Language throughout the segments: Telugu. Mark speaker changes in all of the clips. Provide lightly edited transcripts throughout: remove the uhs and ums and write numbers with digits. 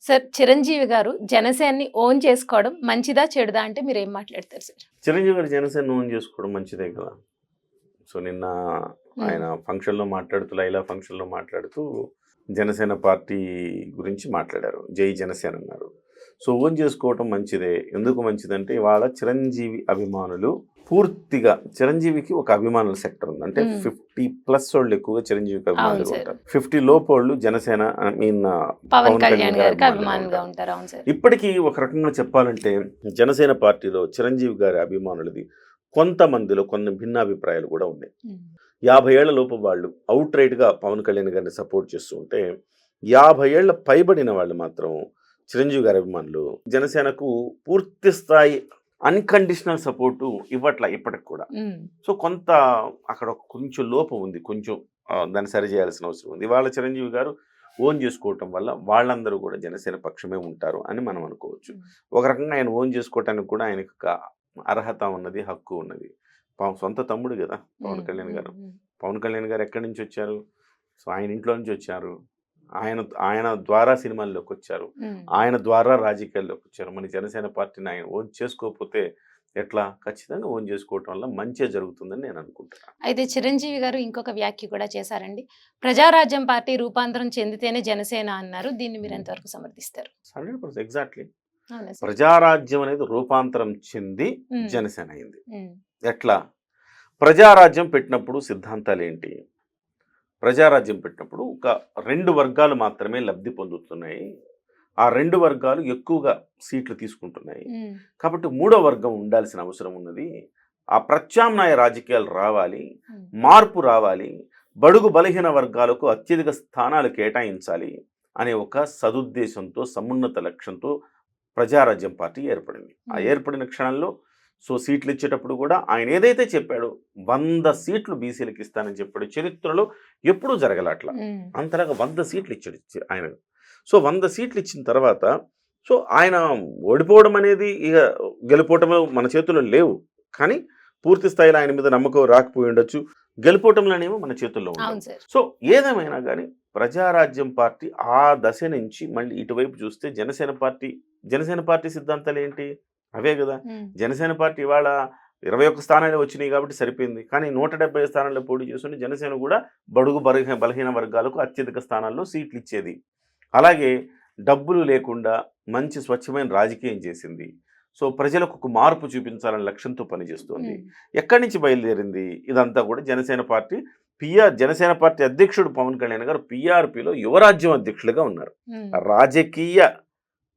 Speaker 1: సార్ చిరంజీవి గారు జనసేనని ఓన్ చేసుకోవడం మంచిదా చెడుదా అంటే మీరేం మాట్లాడతారు సార్?
Speaker 2: చిరంజీవి గారు జనసేన ఓన్ చేసుకోవడం మంచిదే కదా! సో, నిన్న ఆయన ఫంక్షన్‌లో మాట్లాడుతూ, లైలా ఫంక్షన్‌లో మాట్లాడుతూ జనసేన పార్టీ గురించి మాట్లాడారు. జై జనసేన అన్నారు. సో, ఓన్ చేసుకోవటం మంచిదే. ఎందుకు మంచిదంటే ఇవాళ చిరంజీవి అభిమానులు పూర్తిగా చిరంజీవికి ఒక అభిమానుల సెక్టర్ ఉంది. అంటే 50+ వాళ్ళు ఎక్కువగా చిరంజీవికి
Speaker 1: అవును
Speaker 2: అభిమానులుగా
Speaker 1: సార్.
Speaker 2: ఉంటారు. 50 లోపోళ్ళు జనసేన
Speaker 1: పవన్ కళ్యాణ్
Speaker 2: కళ్యాణ్ గారి
Speaker 1: గారికి
Speaker 2: అభిమానులుగా
Speaker 1: అభిమానులుగా
Speaker 2: ఉంటారు.
Speaker 1: ఉంటారు. అవును సార్.
Speaker 2: ఇప్పటికీ ఒక రకంగా చెప్పాలంటే జనసేన పార్టీలో చిరంజీవి గారి అభిమానులది కొంతమందిలో కొన్ని భిన్నాభిప్రాయాలు కూడా ఉన్నాయి. 50 ఏళ్ల లోపు వాళ్ళు అవుట్ రైట్గా పవన్ కళ్యాణ్ గారిని సపోర్ట్ చేస్తూ ఉంటే 50 ఏళ్ల పైబడిన వాళ్ళు మాత్రం చిరంజీవి గారి అభిమానులు జనసేనకు పూర్తి స్థాయి అన్కండిషనల్ సపోర్టు ఇవ్వట్ల ఇప్పటికి కూడా. సో కొంత అక్కడ కొంచెం లోపం ఉంది. కొంచెం దాన్ని సరి చేయాల్సిన అవసరం ఉంది. ఇవాళ చిరంజీవి గారు ఓన్ చేసుకోవటం వల్ల వాళ్ళందరూ కూడా జనసేన పక్షమే ఉంటారు అని మనం అనుకోవచ్చు. ఒక రకంగా ఆయన ఓన్ చేసుకోవటానికి కూడా ఆయనకు ఒక అర్హత ఉన్నది, హక్కు ఉన్నది. సొంత తమ్ముడు కదా పవన్ కళ్యాణ్ గారు. పవన్ కళ్యాణ్ గారు ఎక్కడి నుంచి వచ్చారు? సో ఆయన ఇంట్లో నుంచి వచ్చారు. ఆయన ఆయన ద్వారా సినిమాల్లోకి వచ్చారు. ఆయన ద్వారా రాజకీయాల్లోకి వచ్చారు. మన జనసేన పార్టీని ఆయన ఓన్ చేసుకోకపోతే ఎట్లా? ఖచ్చితంగా ఓన్ చేసుకోవటం వల్ల మంచే జరుగుతుందని నేను అనుకుంటున్నాను.
Speaker 1: అయితే చిరంజీవి గారు ఇంకొక వ్యాఖ్య కూడా చేశారండి. ప్రజారాజ్యం పార్టీ రూపాంతరం చెందితేనే జనసేన అన్నారు. దీన్ని మీరు ఎంతవరకు సమర్థిస్తారు?
Speaker 2: 100% ఎగ్జాక్ట్లీ.
Speaker 1: అవునా సార్?
Speaker 2: ప్రజారాజ్యం అనేది రూపాంతరం చెంది జనసేన అయింది. ఎట్లా? ప్రజారాజ్యం పెట్టినప్పుడు సిద్ధాంతాలు ఏంటి? ప్రజారాజ్యం పెట్టినప్పుడు ఒక 2 వర్గాలు మాత్రమే లబ్ధి పొందుతున్నాయి. ఆ 2 వర్గాలు ఎక్కువగా సీట్లు తీసుకుంటున్నాయి. కాబట్టి 3వ వర్గం ఉండాల్సిన అవసరం ఉన్నది. ఆ ప్రత్యామ్నాయ రాజకీయాలు రావాలి, మార్పు రావాలి, బడుగు బలహీన వర్గాలకు అత్యధిక స్థానాలు కేటాయించాలి అనే ఒక సదుద్దేశంతో, సమున్నత లక్ష్యంతో ప్రజారాజ్యం పార్టీ ఏర్పడింది. ఆ ఏర్పడిన క్షణంలో సో సీట్లు ఇచ్చేటప్పుడు కూడా ఆయన ఏదైతే చెప్పాడో 100 సీట్లు బీసీలకు ఇస్తానని చెప్పాడు. చరిత్రలో ఎప్పుడూ జరగల అట్లా. అంతలాగా 100 సీట్లు ఇచ్చాడు ఆయన. సో 100 సీట్లు ఇచ్చిన తర్వాత సో ఆయన ఓడిపోవడం అనేది ఇక గెలుపోవటంలో మన చేతుల్లో లేవు. కానీ పూర్తి స్థాయిలో ఆయన మీద నమ్మకం రాకపోయి ఉండొచ్చు. గెలుపోవటంలోనేమో మన చేతుల్లో ఉండదు. సో ఏదేమైనా కానీ ప్రజారాజ్యం పార్టీ ఆ దశ నుంచి మళ్ళీ ఇటువైపు చూస్తే జనసేన పార్టీ సిద్ధాంతాలు ఏంటి? అవే కదా. జనసేన పార్టీ ఇవాళ 21 స్థానాలు వచ్చినాయి కాబట్టి సరిపోయింది. కానీ 170 స్థానాల్లో పోటీ చేస్తుంటే జనసేన కూడా బడుగు బలహీన వర్గాలకు అత్యధిక స్థానాల్లో సీట్లు ఇచ్చేది. అలాగే డబ్బులు లేకుండా మంచి స్వచ్ఛమైన రాజకీయం చేసింది. సో ప్రజలకు ఒక మార్పు చూపించాలనే లక్ష్యంతో పనిచేస్తుంది. ఎక్కడి నుంచి బయలుదేరింది ఇదంతా కూడా జనసేన పార్టీ జనసేన పార్టీ అధ్యక్షుడు పవన్ కళ్యాణ్ గారు పిఆర్పిలో యువరాజ్యం అధ్యక్షులుగా ఉన్నారు. రాజకీయ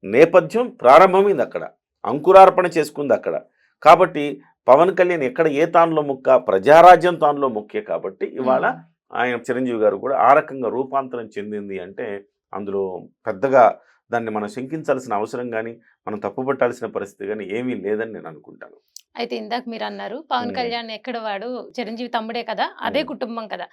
Speaker 2: నేపథ్యం ప్రారంభమైంది అక్కడ, అంకురార్పణ చేసుకుంది అక్కడ. కాబట్టి పవన్ కళ్యాణ్ ఎక్కడ ఏ తానులో ముక్క, ప్రజారాజ్యం తానులో ముఖ్య. కాబట్టి ఇవాళ ఆయన చిరంజీవి గారు కూడా ఆ రకంగా రూపాంతరం చెందింది అంటే అందులో పెద్దగా దాన్ని మనం శంకించాల్సిన అవసరం కానీ మనం తప్పుపట్టాల్సిన పరిస్థితి కానీ ఏమీ లేదని నేను అనుకుంటాను.
Speaker 1: అయితే ఇందాక మీరు అన్నారు పవన్ కళ్యాణ్ ఎక్కడ వాడు చిరంజీవి తమ్ముడే కదా, అదే కుటుంబం కదా,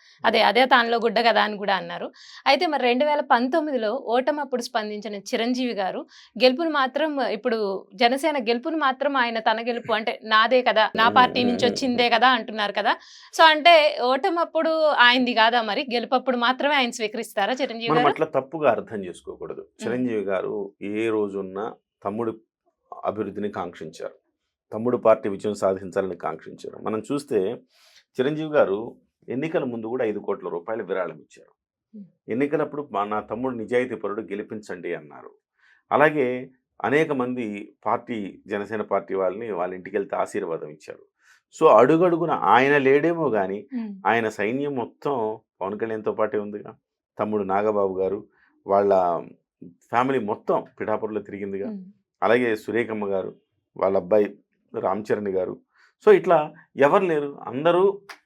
Speaker 1: అదే తానులో గుడ్డ కదా అని కూడా అన్నారు. అయితే మరి 2019లో ఓటమప్పుడు స్పందించిన చిరంజీవి గారు గెలుపును మాత్రం ఇప్పుడు జనసేన గెలుపును మాత్రం ఆయన తన గెలుపు అంటే నాదే కదా, నా పార్టీ నుంచి వచ్చిందే కదా అంటున్నారు కదా. సో అంటే ఓటమప్పుడు ఆయనది కాదా, మరి గెలుపప్పుడు మాత్రమే ఆయన స్వీకరిస్తారా చిరంజీవి
Speaker 2: మనం
Speaker 1: గారు?
Speaker 2: అట్లా తప్పుగా అర్థం చేసుకోకూడదు. చిరంజీవి గారు ఏ రోజున్నా తమ్ముడు అభివృద్ధిని కాంక్షించారు, తమ్ముడు పార్టీ విజయం సాధించాలని కాంక్షించారు. మనం చూస్తే చిరంజీవి గారు ఎన్నికల ముందు కూడా 5 కోట్ల రూపాయలు విరాళం ఇచ్చారు. ఎన్నికలప్పుడు నా తమ్ముడు నిజాయితీ పరుడు గెలిపించండి అన్నారు. అలాగే అనేక మంది జనసేన పార్టీ వాళ్ళ ఇంటికి వెళ్తే ఆశీర్వాదం ఇచ్చారు. సో అడుగడుగున ఆయన లేడేమో కానీ ఆయన సైన్యం మొత్తం పవన్ కళ్యాణ్తో పాటే ఉందిగా. తమ్ముడు నాగబాబు గారు వాళ్ళ ఫ్యామిలీ మొత్తం పిఠాపురంలో తిరిగిందిగా. అలాగే సురేఖమ్మ గారు, వాళ్ళ అబ్బాయి రామ్ చరణ్ గారు. సో ఇట్లా ఎవరు లేరు, అందరూ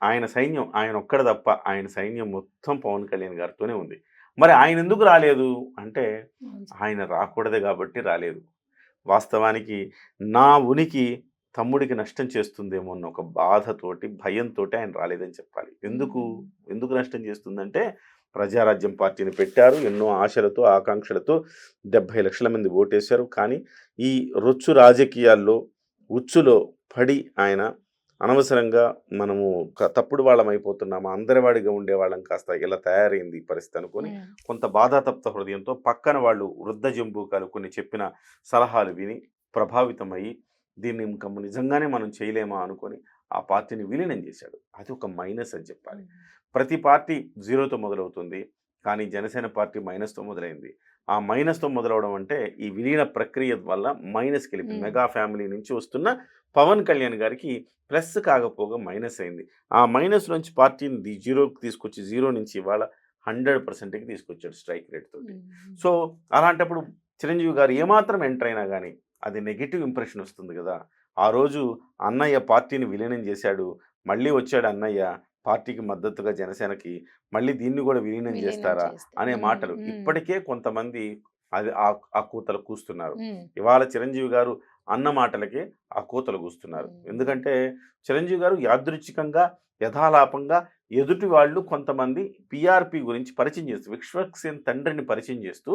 Speaker 2: ఆయన సైన్యం, ఆయన ఒక్కడ తప్ప ఆయన సైన్యం మొత్తం పవన్ కళ్యాణ్ గారితోనే ఉంది. మరి ఆయన ఎందుకు రాలేదు అంటే ఆయన రాకూడదు కాబట్టి రాలేదు. వాస్తవానికి నా ఉనికి తమ్ముడికి నష్టం చేస్తుందేమో అన్న ఒక బాధతోటి, భయంతో ఆయన రాలేదని చెప్పాలి. ఎందుకు నష్టం చేస్తుందంటే ప్రజారాజ్యం పార్టీని పెట్టారు. ఎన్నో ఆశలతో, ఆకాంక్షలతో 70 లక్షల మంది ఓటేశారు. కానీ ఈ రొచ్చు రాజకీయాల్లో ఉచ్చులో పడి ఆయన అనవసరంగా మనము తప్పుడు వాళ్ళం అయిపోతున్నాము, అందరివాడిగా ఉండేవాళ్ళం కాస్త ఇలా తయారైంది ఈ పరిస్థితి అనుకొని కొంత బాధాతప్త హృదయంతో పక్కన వాళ్ళు వృద్ధ జంబూకాలు కొన్ని చెప్పిన సలహాలు విని ప్రభావితమయ్యి దీన్ని ఇంకా నిజంగానే మనం చేయలేమా అనుకొని ఆ పార్టీని విలీనం చేశాడు. అది ఒక మైనస్ అని చెప్పాలి. ప్రతి పార్టీ జీరోతో మొదలవుతుంది, కానీ జనసేన పార్టీ మైనస్తో మొదలైంది. ఆ మైనస్తో మొదలవడం అంటే ఈ విలీన ప్రక్రియ వల్ల మైనస్కి వెళ్ళింది. మెగా ఫ్యామిలీ నుంచి వస్తున్న పవన్ కళ్యాణ్ గారికి ప్లస్ కాకపోగా మైనస్ అయింది. ఆ మైనస్ నుంచి పార్టీని జీరోకి తీసుకొచ్చి జీరో నుంచి ఇవాళ 100%కి తీసుకొచ్చాడు స్ట్రైక్ రేట్ తోటి. సో అలాంటప్పుడు చిరంజీవి గారు ఏమాత్రం ఎంటర్ అయినా కానీ అది నెగిటివ్ ఇంప్రెషన్ వస్తుంది కదా. ఆ రోజు అన్నయ్య పార్టీని విలీనం చేశాడు, మళ్ళీ వచ్చాడు అన్నయ్య పార్టీకి మద్దతుగా జనసేనకి, మళ్ళీ దీన్ని కూడా విలీనం చేస్తారా అనే మాటలు ఇప్పటికే కొంతమంది అది ఆ కూతలు కూస్తున్నారు. ఇవాళ చిరంజీవి గారు అన్న మాటలకే ఆ కూతలు కూస్తున్నారు. ఎందుకంటే చిరంజీవి గారు యాదృచ్ఛికంగా యథాలాపంగా ఎదుటి వాళ్ళు కొంతమంది పిఆర్పి గురించి పరిచయం చేస్తూ విశ్వక్సేన్ తండ్రిని పరిచయం చేస్తూ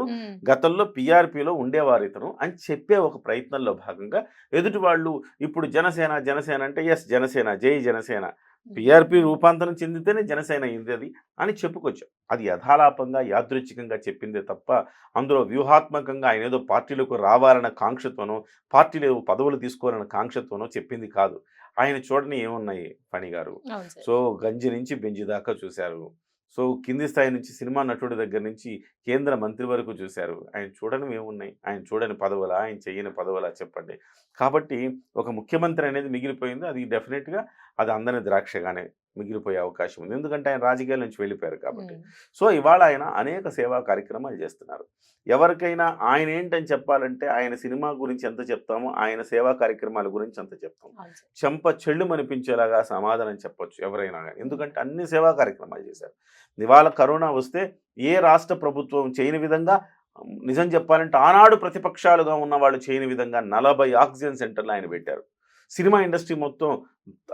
Speaker 2: గతంలో పిఆర్పిలో ఉండేవారు ఇతను అని చెప్పే ఒక ప్రయత్నంలో భాగంగా ఎదుటి వాళ్ళు ఇప్పుడు జనసేన జనసేన అంటే ఎస్ జనసేన జై జనసేన, పిఆర్పి రూపాంతరం చెందితేనే జనసేన అయింది అది అని చెప్పుకొచ్చాం. అది యథాలాపంగా యాదృచ్ఛికంగా చెప్పిందే తప్ప అందులో వ్యూహాత్మకంగా ఆయన ఏదో పార్టీలకు రావాలన్న కాంక్షతోనో పార్టీలో పదవులు తీసుకోవాలన్న కాంక్షతోనో చెప్పింది కాదు. ఆయన చూడని ఏమున్నాయి ఫణి గారు. సో గంజి నుంచి బెంజి దాకా చూశారు. సో కింది స్థాయి నుంచి సినిమా నటుడి దగ్గర నుంచి కేంద్ర మంత్రి వరకు చూశారు. ఆయన చూడని ఏమున్నాయి? ఆయన చూడని పదవులా, ఆయన చెయ్యని పదవులా చెప్పండి. కాబట్టి ఒక ముఖ్యమంత్రి అనేది మిగిలిపోయింది. అది డెఫినెట్గా అది అందని ద్రాక్షగానే మిగిలిపోయే అవకాశం ఉంది. ఎందుకంటే ఆయన రాజకీయాల నుంచి వెళ్ళిపోయారు కాబట్టి. సో ఇవాళ ఆయన అనేక సేవా కార్యక్రమాలు చేస్తున్నారు. ఎవరికైనా ఆయన ఏంటని చెప్పాలంటే ఆయన సినిమా గురించి ఎంత చెప్తామో ఆయన సేవా కార్యక్రమాల గురించి అంత చెప్తాం. చెంప చెళ్ళు మనిపించేలాగా సమాధానం చెప్పొచ్చు ఎవరైనా కానీ. ఎందుకంటే అన్ని సేవా కార్యక్రమాలు చేశారు. ఇవాళ కరోనా వస్తే ఏ రాష్ట్ర ప్రభుత్వం చేయని విధంగా, నిజం చెప్పాలంటే ఆనాడు ప్రతిపక్షాలుగా ఉన్న వాళ్ళు చేయని విధంగా 40 ఆక్సిజన్ సెంటర్లు ఆయన పెట్టారు. సినిమా ఇండస్ట్రీ మొత్తం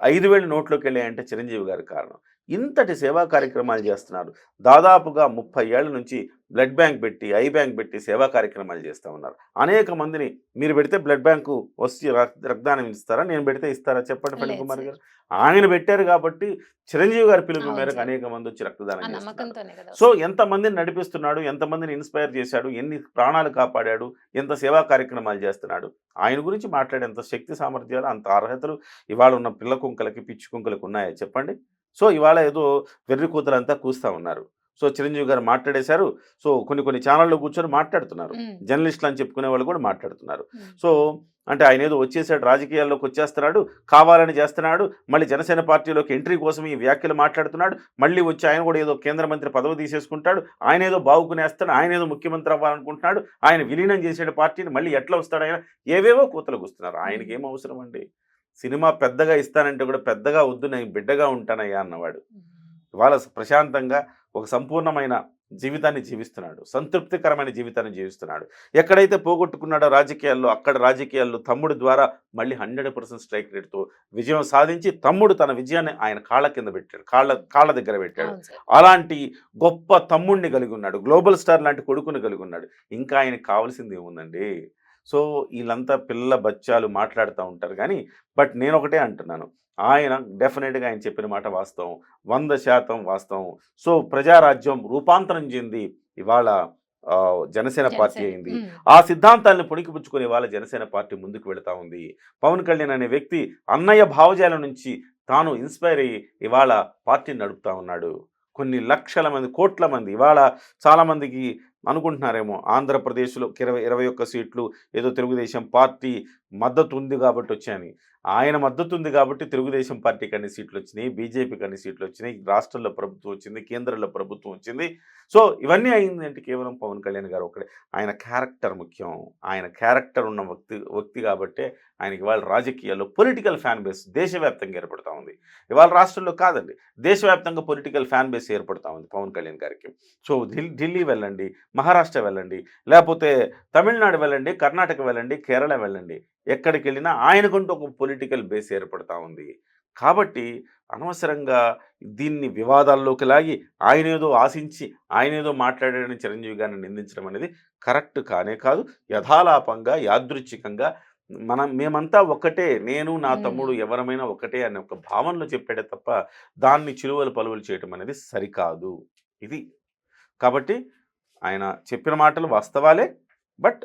Speaker 2: 5,000 నోట్లోకి వెళ్ళాయంటే చిరంజీవి గారి కారణం. ఇంతటి సేవా కార్యక్రమాలు చేస్తున్నారు. దాదాపుగా 30 ఏళ్ల నుంచి బ్లడ్ బ్యాంక్ పెట్టి, ఐ బ్యాంక్ పెట్టి సేవా కార్యక్రమాలు చేస్తూ ఉన్నారు. అనేక మందిని మీరు పెడితే బ్లడ్ బ్యాంకు వచ్చి రక్తదానం ఇస్తారా, నేను పెడితే ఇస్తారా చెప్పండి ఫణి కుమార్ గారు. ఆయన పెట్టారు కాబట్టి చిరంజీవి గారి పిలుపు మేరకు అనేక మంది వచ్చి రక్తదానం చేస్తున్నారు. సో ఎంతమందిని నడిపిస్తున్నాడు, ఎంతమందిని ఇన్స్పైర్ చేశాడు, ఎన్ని ప్రాణాలు కాపాడాడు, ఎంత సేవా కార్యక్రమాలు చేస్తున్నాడు. ఆయన గురించి మాట్లాడేంత శక్తి సామర్థ్యాలు, అంత అర్హతలు ఇవాళ ఉన్న పిల్ల కుంకలకి పిచ్చి కుంకలకు ఉన్నాయా చెప్పండి. సో ఇవాళ ఏదో వెర్రి కూతురంతా కూస్తూ ఉన్నారు. సో చిరంజీవి గారు మాట్లాడేశారు. సో కొన్ని ఛానల్లో కూర్చొని మాట్లాడుతున్నారు. జర్నలిస్టులు అని చెప్పుకునే వాళ్ళు కూడా మాట్లాడుతున్నారు. సో అంటే ఆయన ఏదో వచ్చేసాడు, రాజకీయాల్లోకి వచ్చేస్తున్నాడు, కావాలని చేస్తున్నాడు, మళ్ళీ జనసేన పార్టీలోకి ఎంట్రీ కోసం ఈ వ్యాఖ్యలు మాట్లాడుతున్నాడు, మళ్ళీ వచ్చి ఆయన కూడా ఏదో కేంద్ర మంత్రి పదవి తీసేసుకుంటాడు, ఆయన ఏదో బాగుకునేస్తాడు, ఆయన ఏదో ముఖ్యమంత్రి అవ్వాలనుకుంటున్నాడు, ఆయన విలీనం చేసే పార్టీని మళ్ళీ ఎట్లా వస్తాడు, ఆయన ఏవేవో కూతలు కూస్తున్నారు. ఆయనకి ఏం అవసరం అండి? సినిమా పెద్దగా ఇస్తానంటే కూడా పెద్దగా వద్దు, నేను బిడ్డగా ఉంటానయ్యా అన్నవాడు ఇవాళ ప్రశాంతంగా ఒక సంపూర్ణమైన జీవితాన్ని జీవిస్తున్నాడు, సంతృప్తికరమైన జీవితాన్ని జీవిస్తున్నాడు. ఎక్కడైతే పోగొట్టుకున్నాడో రాజకీయాల్లో, అక్కడ రాజకీయాల్లో తమ్ముడు ద్వారా మళ్ళీ 100% స్ట్రైక్ రేట్తో విజయం సాధించి తమ్ముడు తన విజయాన్ని ఆయన కాళ్ళ కింద పెట్టాడు, కాళ్ళ దగ్గర పెట్టాడు. అలాంటి గొప్ప తమ్ముడిని కలిగి ఉన్నాడు, గ్లోబల్ స్టార్ లాంటి కొడుకుని కలిగి ఉన్నాడు. ఇంకా ఆయనకు కావాల్సింది ఏముందండి? సో వీళ్ళంతా పిల్ల బచ్చాలు మాట్లాడుతూ ఉంటారు కానీ బట్ నేను ఒకటే అంటున్నాను, ఆయన డెఫినెట్గా ఆయన చెప్పిన మాట వాస్తవం, 100% వాస్తవం. సో ప్రజారాజ్యం రూపాంతరం చెంది ఇవాళ జనసేన పార్టీ అయింది. ఆ సిద్ధాంతాలను పుణికిపుచ్చుకొని ఇవాళ జనసేన పార్టీ ముందుకు వెళుతూ ఉంది. పవన్ కళ్యాణ్ అనే వ్యక్తి అన్నయ్య భావజాలం నుంచి తాను ఇన్స్పైర్ అయ్యి ఇవాళ పార్టీని నడుపుతా ఉన్నాడు. కొన్ని లక్షల మంది, కోట్ల మంది ఇవాళ చాలామందికి అనుకుంటున్నారేమో ఆంధ్రప్రదేశ్లో 21 సీట్లు ఏదో తెలుగుదేశం పార్టీ మద్దతు ఉంది కాబట్టి వచ్చాయని. ఆయన మద్దతు ఉంది కాబట్టి తెలుగుదేశం పార్టీకి అన్ని సీట్లు వచ్చినాయి, బీజేపీకి అన్ని సీట్లు వచ్చినాయి, రాష్ట్రంలో ప్రభుత్వం వచ్చింది, కేంద్రంలో ప్రభుత్వం వచ్చింది. సో ఇవన్నీ అయింది అంటే కేవలం పవన్ కళ్యాణ్ గారు ఒకడే. ఆయన క్యారెక్టర్ ముఖ్యం. ఆయన క్యారెక్టర్ ఉన్న వ్యక్తి కాబట్టే ఆయనకి ఇవాళ రాజకీయాల్లో పొలిటికల్ ఫ్యాన్ బేస్ దేశవ్యాప్తంగా ఏర్పడుతూ ఉంది. ఇవాళ రాష్ట్రంలో కాదండి, దేశవ్యాప్తంగా పొలిటికల్ ఫ్యాన్ బేస్ ఏర్పడుతూ ఉంది పవన్ కళ్యాణ్ గారికి. సో ఢిల్లీ వెళ్ళండి, మహారాష్ట్ర వెళ్ళండి, లేకపోతే తమిళనాడు వెళ్ళండి, కర్ణాటక వెళ్ళండి, కేరళ వెళ్ళండి, ఎక్కడికి వెళ్ళినా ఆయనకంటూ ఒక పొలిటికల్ బేస్ ఏర్పడుతూ ఉంది. కాబట్టి అనవసరంగా దీన్ని వివాదాల్లోకి లాగి ఆయనేదో ఆశించి ఆయనేదో మాట్లాడాడని చిరంజీవి గారిని నిందించడం అనేది కరెక్ట్ కానే కాదు. యథాలాపంగా యాదృచ్ఛికంగా మేమంతా ఒకటే, నేను నా
Speaker 1: ఉమ్,
Speaker 2: తమ్ముడు ఎవరమైనా ఒకటే అనే ఒక భావనలో చెప్పాడే తప్ప దాన్ని చిలువలు పలువలు చేయటం అనేది సరికాదు ఇది. కాబట్టి ఆయన చెప్పిన మాటలు వాస్తవాలే, బట్